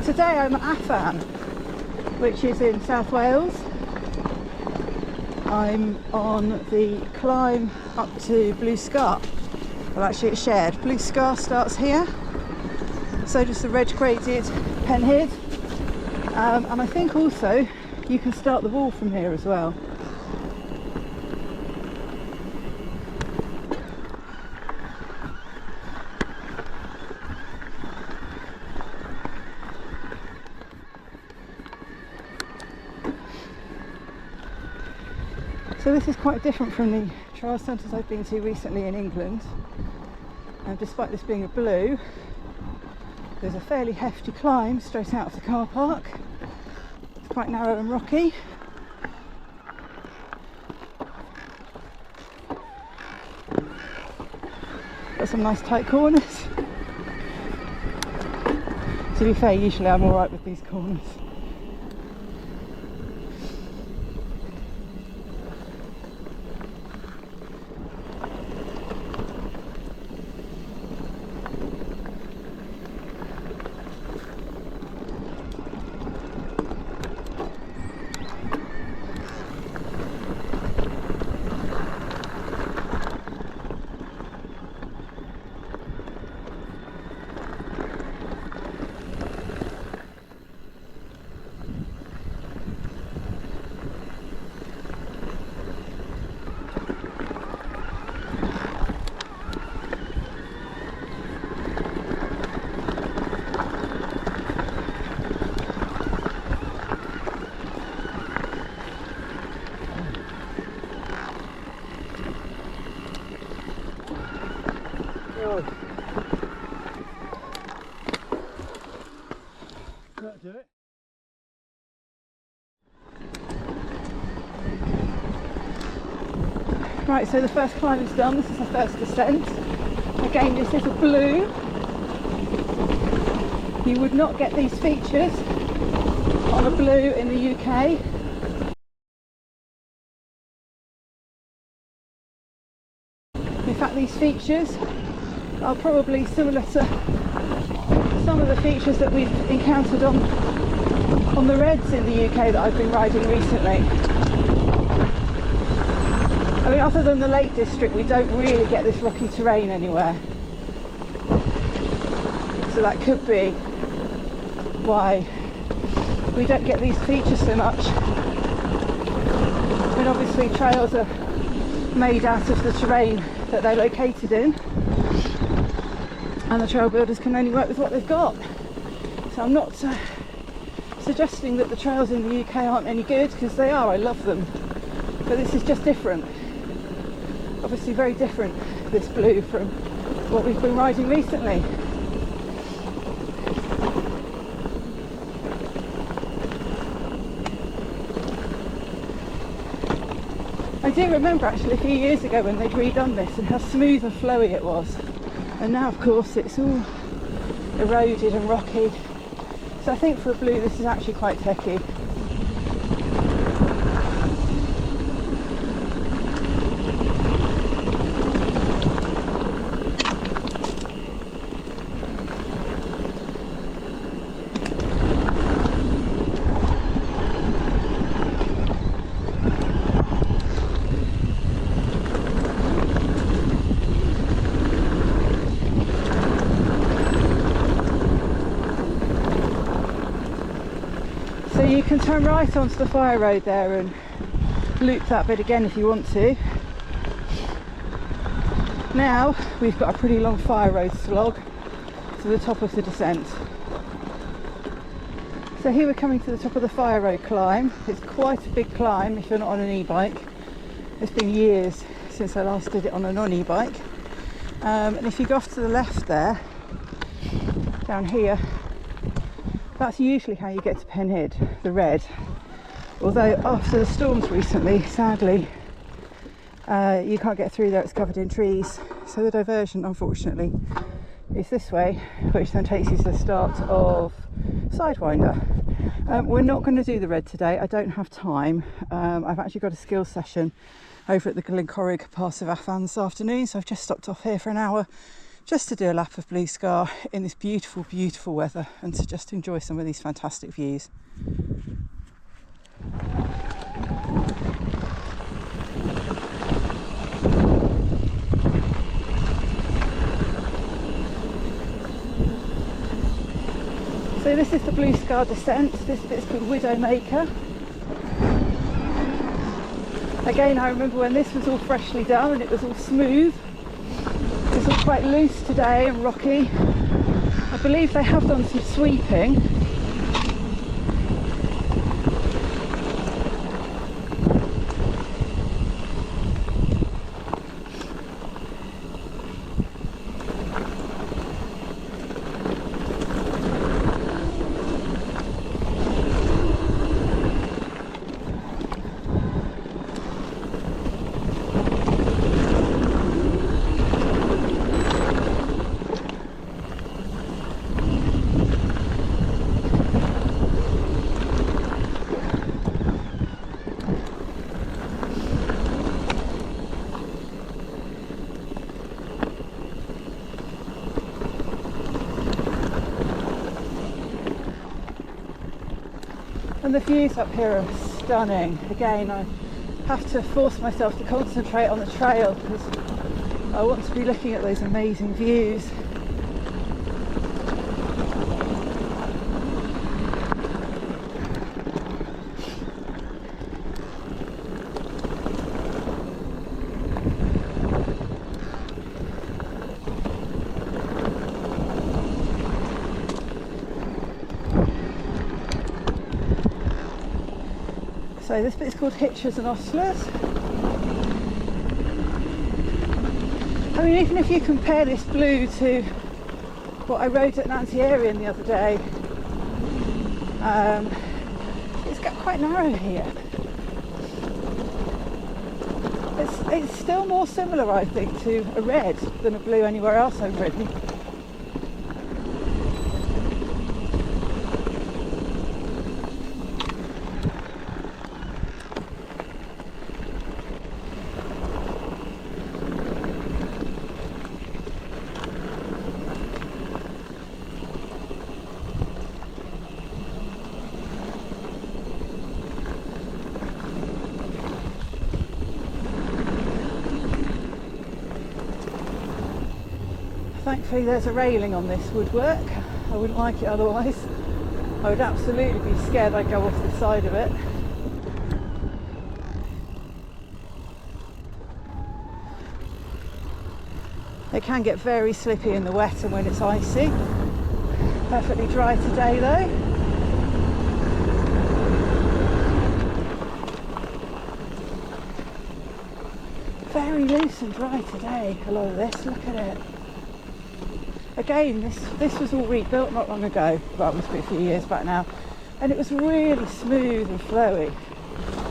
today I'm at Afan, which is in South Wales. I'm on the climb up to Blue Scar. Well, actually it's shared. Blue Scar starts here, so does the red graded Penhead, and I think also you can start the wall from here as well. So this is quite different from the trail centres I've been to recently in England, and despite this being a blue, there's a fairly hefty climb straight out of the car park. It's quite narrow and rocky. Got some nice tight corners. To be fair, usually I'm alright with these corners. That'll do it. Right, so the first climb is done. This is the first descent. Again, this is a blue. You would not get these features on a blue in the UK. In fact, these features are probably similar to some of the features that we've encountered on the reds in the UK that I've been riding recently. I mean, other than the Lake District, we don't really get this rocky terrain anywhere. So that could be why we don't get these features so much. I mean, obviously trails are made out of the terrain that they're located in, and the trail builders can only work with what they've got. So I'm not suggesting that the trails in the UK aren't any good, because they are, I love them, but this is just different. Obviously very different, this blue, from what we've been riding recently. I do remember actually a few years ago when they'd redone this and how smooth and flowy it was, and now of course it's all eroded and rocky. So I think for a blue this is actually quite techy. So you can turn right onto the fire road there and loop that bit again if you want to. Now we've got a pretty long fire road slog to the top of the descent. So here we're coming to the top of the fire road climb. It's quite a big climb if you're not on an e-bike. It's been years since I last did it on a non-e-bike. And if you go off to the left there, down here, that's usually how you get to Penhead, the red. Although after the storms recently, sadly, you can't get through there, it's covered in trees. So the diversion, unfortunately, is this way, which then takes you to the start of Sidewinder. We're not going to do the red today, I don't have time. I've actually got a skills session over at the Glencorrig part of Afan this afternoon, so I've just stopped off here for an hour just to do a lap of Blue Scar in this beautiful, beautiful weather and to just enjoy some of these fantastic views. So this is the Blue Scar descent. This bit's called Widowmaker. Again, I remember when this was all freshly done and it was all smooth. It's all quite loose today and rocky. I believe they have done some sweeping. And the views up here are stunning. Again, I have to force myself to concentrate on the trail because I want to be looking at those amazing views. So this bit is called Hitchers and Ostlers. I mean, even if you compare this blue to what I rode at Nancy Arian the other day, it's got quite narrow here. It's still more similar, I think, to a red than a blue anywhere else I've ridden. Thankfully there's a railing on this woodwork. I wouldn't like it otherwise. I would absolutely be scared I'd go off the side of it. It can get very slippy in the wet and when it's icy. Perfectly dry today though. Very loose and dry today, a lot of this, look at it. Again, this was all rebuilt not long ago, well it must be a few years back now, and it was really smooth and flowy.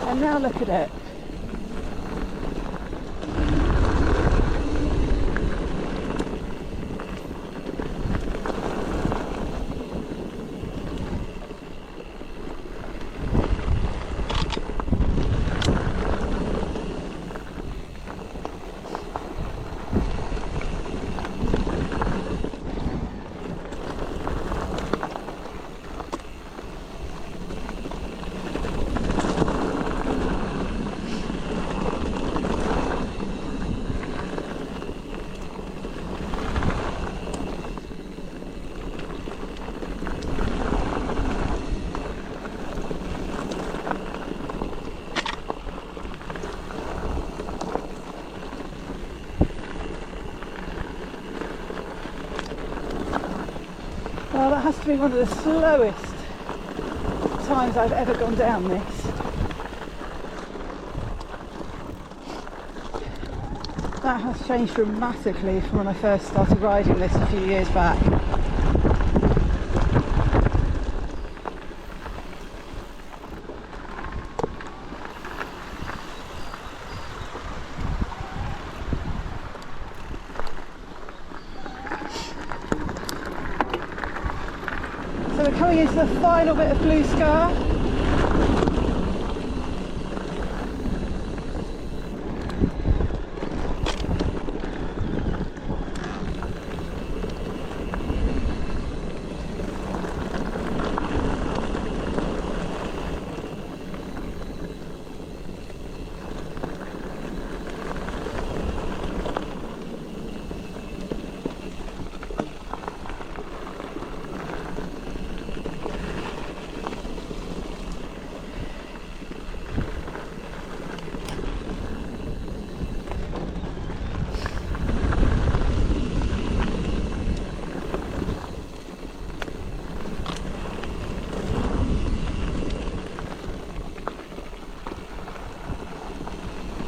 And now look at it. Well, that has to be one of the slowest times I've ever gone down this. That has changed dramatically from when I first started riding this a few years back. So we're coming into the final bit of Blue Scar.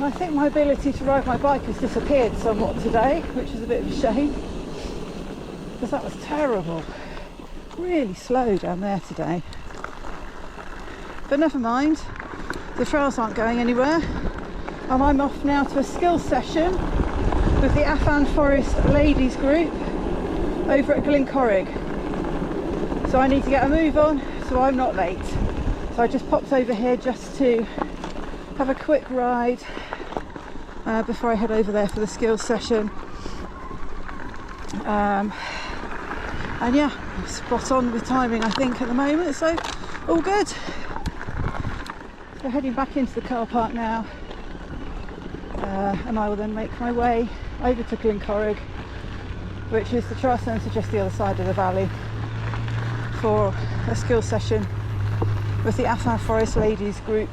I think my ability to ride my bike has disappeared somewhat today, which is a bit of a shame, because that was terrible. Really slow down there today. But never mind, the trails aren't going anywhere, and I'm off now to a skills session with the Afan Forest Ladies group over at Glencorrig. So I need to get a move on so I'm not late. So I just popped over here just to have a quick ride before I head over there for the skills session. And yeah, spot on with timing I think at the moment, so all good. So heading back into the car park now, and I will then make my way over to Glencorrig, which is the trail centre just the other side of the valley, for a skills session with the Afan Forest Ladies group